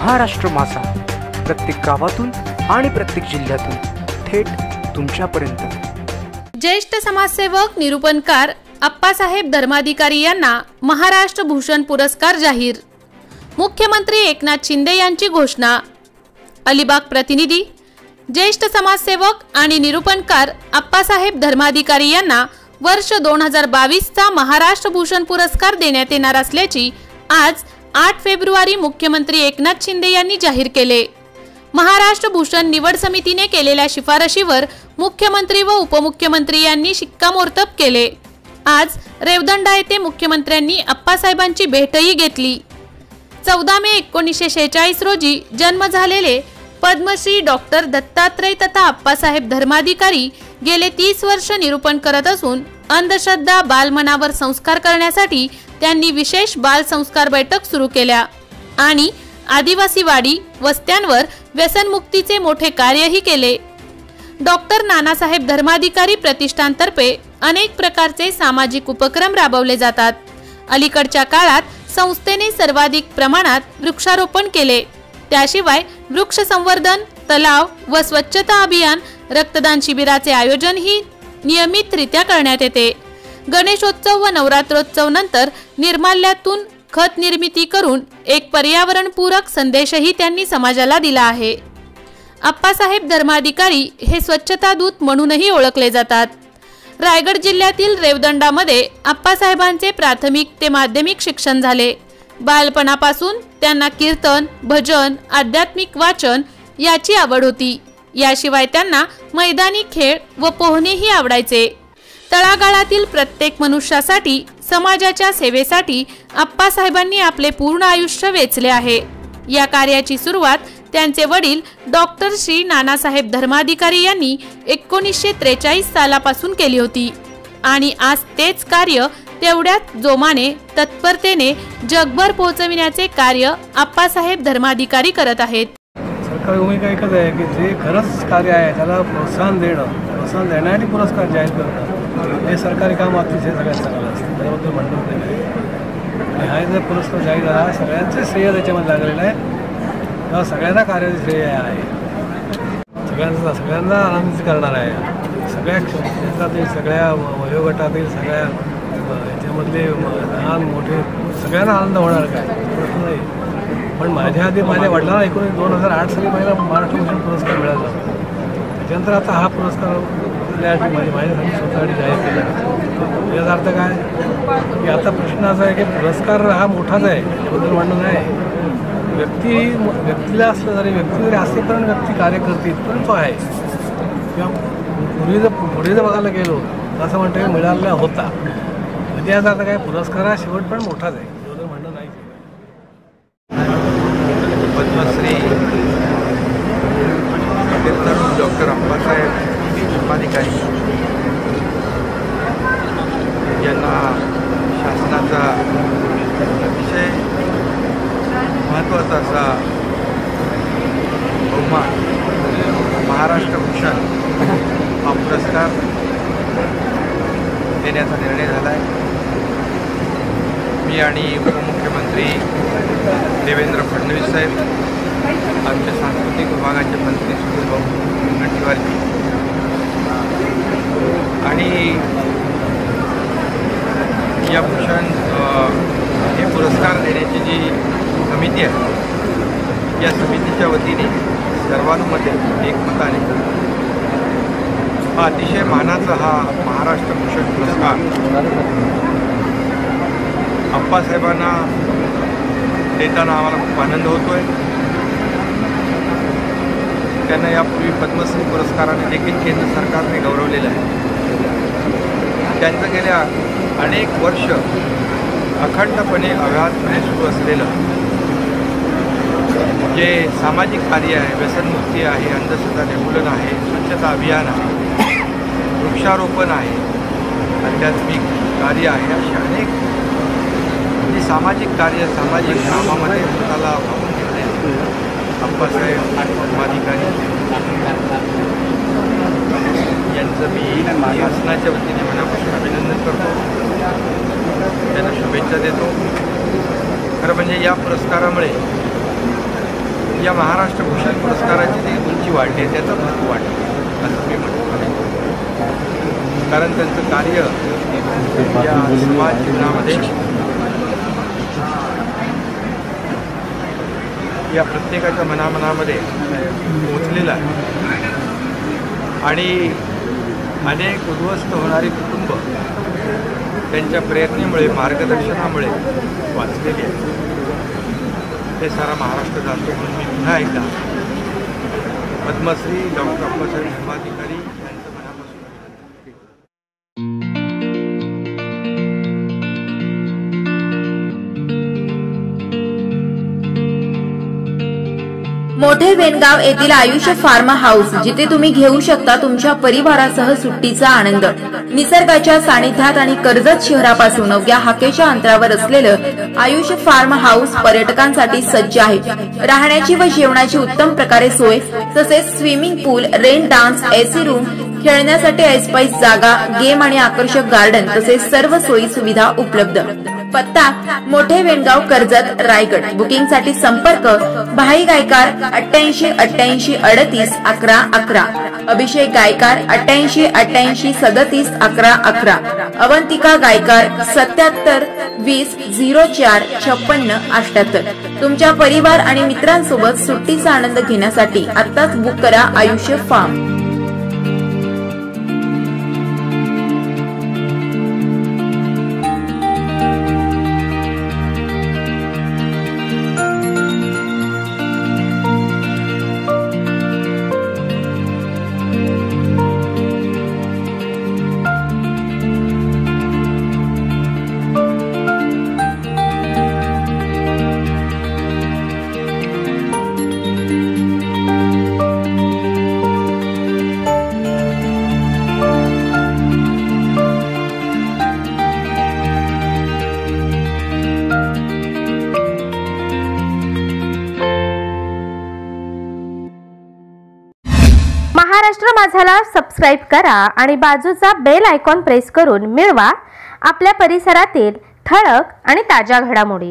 महाराष्ट्र माझा, प्रत्येक गावातून आणि प्रत्येक जिल्ह्यातून थेट तुमच्यापर्यंत। ज्येष्ठ समाजसेवक निरूपणकार आप्पासाहेब धर्माधिकारी यांना महाराष्ट्र भूषण पुरस्कार जाहीर। मुख्यमंत्री एकनाथ शिंदे यांची घोषणा। अलिबाग प्रतिनिधी। ज्येष्ठ समाजसेवक आणि निरूपणकार आप्पासाहेब धर्माधिकारी यांना वर्ष 2022 चा महाराष्ट्र भूषण पुरस्कार देण्यात येणार असल्याची आज 8 फेब्रुवारी मुख्यमंत्री एकनाथ शिंदे यांनी जाहीर केले। महाराष्ट्र भूषण निवड समितीने केलेल्या शिफारशीवर मुख्यमंत्री व उपमुख्यमंत्री यांनी शिक्कामोर्तब केले। आज रेवदंडा येथे मुख्यमंत्र्यांनी आप्पासाहेबांची भेटही घेतली। 14 मे 1946 रोजी जन्म झालेले पद्मश्री डॉक्टर दत्तात्रय तथा आप्पासाहेब धर्माधिकारी गेले 30 वर्ष निरूपण करत असून अंधश्रद्धा बालमनावर संस्कार करण्यासाठी त्यांनी विशेष बाल संस्कार बैठक सुरू केल्या आणि आदिवासी वाडी वस्त्यांवर व्यसनमुक्तीचे मोठे कार्यही केले। डॉक्टर नानासाहेब धर्माधिकारी प्रतिष्ठानतर्फे अनेक प्रकारचे सामाजिक उपक्रम राबवले जातात। अलीकडच्या काळात संस्थेने सर्वाधिक प्रमाणात वृक्षारोपण केले। त्याशिवाय वृक्ष संवर्धन, तलाव व स्वच्छता अभियान, रक्तदान शिबिराचे आयोजन ही नियमितरित्या करण्यात येते। गणेशोत्सव व नवरात्रोत्सव नंतर निर्माल्यातून खत निर्मिती करून एक पर्यावरणपूरक संदेशही त्यांनी समाजाला दिला आहे। आप्पासाहेब धर्माधिकारी हे स्वच्छता दूत म्हणूनही ओळखले जातात। रायगड जिल्ह्यातील रेवदंडामध्ये आप्पासाहेबांचे प्राथमिक ते माध्यमिक शिक्षण झाले। बालपणापासून त्यांना कीर्तन, भजन, आध्यात्मिक वाचन याची आवड होती। याशिवाय त्यांना मैदानी खेळ व पोहणेही आवडायचे। तळागाळातील प्रत्येक मनुष्यासाठी समाजाच्या सेवेसाठी आप्पासाहेबांनी आपले पूर्ण आयुष्य वेचले आहे। या कार्याची सुरुवात त्यांचे वडील डॉक्टर श्री नानासाहेब धर्माधिकारी यांनी 1943 सालापासून केली होती आणि आज तेच कार्य तेवढ्याच जोमाने तत्परतेने जगभर पोहोचविण्याचे कार्य आप्पासाहेब धर्माधिकारी करत आहेत। सरकारी भूमिका एकच आहे की जे खरंच कार्य आहे त्याला प्रोत्साहन देण्यासाठी पुरस्कार जाहीर करणं हे सरकारी काम अतिशय सगळ्यात चांगलं असतं, त्याबद्दल म्हणणं नाही। हा जर पुरस्कार जाहीर झाला सगळ्यांचे श्रेय त्याच्यामध्ये लागलेलं आहे, तेव्हा सगळ्यांना कार्याचे श्रेय आहे, सगळ्यांना आनंदित करणार आहे। सगळ्या क्षेत्रातील, सगळ्या वयोगटातील, सगळ्या याच्यामधले लहान मोठे सगळ्यांना आनंद होणार काय प्रश्न नाही। पण माझ्या आधी माझ्या वडिलांना 2008 साली मला महाराष्ट्र भूषण पुरस्कार मिळाला। त्याच्यानंतर आता हा पुरस्कार माझ्यासाठी स्वतःसाठी जाहीर केला। याचा अर्थ काय की आता प्रश्न असा आहे की पुरस्कार हा मोठाच आहे, त्याबद्दल म्हणणं नाही। व्यक्तीला असलं जरी व्यक्ती जरी असते पण व्यक्ती कार्य करते पण तो आहे किंवा पुढे जर बघायला गेलो असं म्हणतो मिळालेला होता, म्हणजे याचा अर्थ काय पुरस्कार हा शेवट पण मोठाच आहे, त्याबद्दल म्हणणं नाही। पद्मश्री डॉक्टर आप्पासाहेब धर्माधिकारी यांना शासनाचा अतिशय महत्त्वाचा असा बहुमान महाराष्ट्र भूषण हा पुरस्कार देण्याचा निर्णय झाला आहे। मी आणि उपमुख्यमंत्री देवेंद्र फडणवीस साहेब, आमचे सांस्कृतिक विभागाचे मंत्री सुनील भाऊ मुनगंटीवार आणि या भूषण हे पुरस्कार देण्याची जी समिती आहे या समितीच्या वतीने सर्वानुमते एकमताने हा अतिशय मानाचा हा महाराष्ट्र भूषण पुरस्कार आप्पासाहेबांना देताना आम्हाला खूप आनंद होतोय। त्यांना यापूर्वी पद्मश्री पुरस्काराने देखील केंद्र सरकारने गौरवलेलं आहे। त्यांचं गेल्या अनेक वर्ष अखंडपणे अव्याहतपणे सुरू असलेलं जे सामाजिक कार्य आहे, व्यसनमुक्ती आहे, अंधश्रद्धा निर्मूलन आहे, स्वच्छता अभियान आहे, वृक्षारोपण आहे, आध्यात्मिक कार्य आहे, अशी अनेक सामाजिक कार्य सामाजिक कामामध्ये स्वतःला वाहून घेतले आप्पासाहेब धर्माधिकारी यांचं मी शासनाच्या वतीने मनापासून अभिनंदन करतो, त्यांना शुभेच्छा देतो। खरं म्हणजे या पुरस्कारामुळे या महाराष्ट्र भूषण पुरस्काराची जी उंची वाढली आहे त्याचं महत्त्व वाढलं असं मी म्हणतो. कारण त्यांचं कार्य या समाज जीवनामध्ये या प्रत्येकाच्या मनामध्ये पोचलेलं आहे आणि अनेक उद्ध्वस्त होणारी कुटुंब त्यांच्या प्रयत्नामुळे मार्गदर्शनामुळे वाचलेली आहे. ते सारा महाराष्ट्र जाणतो. म्हणून मी पुन्हा एकदा पद्मश्री डॉक्टर अप्पासाहेब धर्माधिकारी यांचं मनापासून मोठे वेणगाव येथील आयुष्य फार्म हाऊस, जिथे तुम्ही घेऊ शकता तुमच्या परिवारासह सुट्टीचा आनंद. निसर्गाच्या सानिध्यात आणि कर्जत शहरापासून अवघ्या हाकेच्या अंतरावर असलेलं आयुष्य फार्म हाऊस पर्यटकांसाठी सज्ज आहे. राहण्याची व जेवणाची उत्तम प्रकारे सोय, तसेच स्विमिंग पूल, रेन डान्स, एसी रूम, खेळण्यासाठी ऐसपैस जागा, गेम आणि आकर्षक गार्डन तसेच सर्व सोयी सुविधा उपलब्ध. पत्ता मोठे वेणगाव, कर्जत, रायगड. बुकिंगसाठी संपर्क भाई गायकार 88 88 38 11 11, अभिषेक गायकार 88 88 37 11 11, अवंतिका गायकार 77 20 04 56 78. तुमच्या परिवार आणि मित्रांसोबत सुट्टीचा आनंद घेण्यासाठी आत्ताच बुक करा आयुष्य फार्म. महाराष्ट्र माझाला सबस्क्राईब करा आणि बाजूचा बेल आयकॉन प्रेस करून मिळवा आपल्या परिसरातील ठळक आणि ताज्या घडामोडी.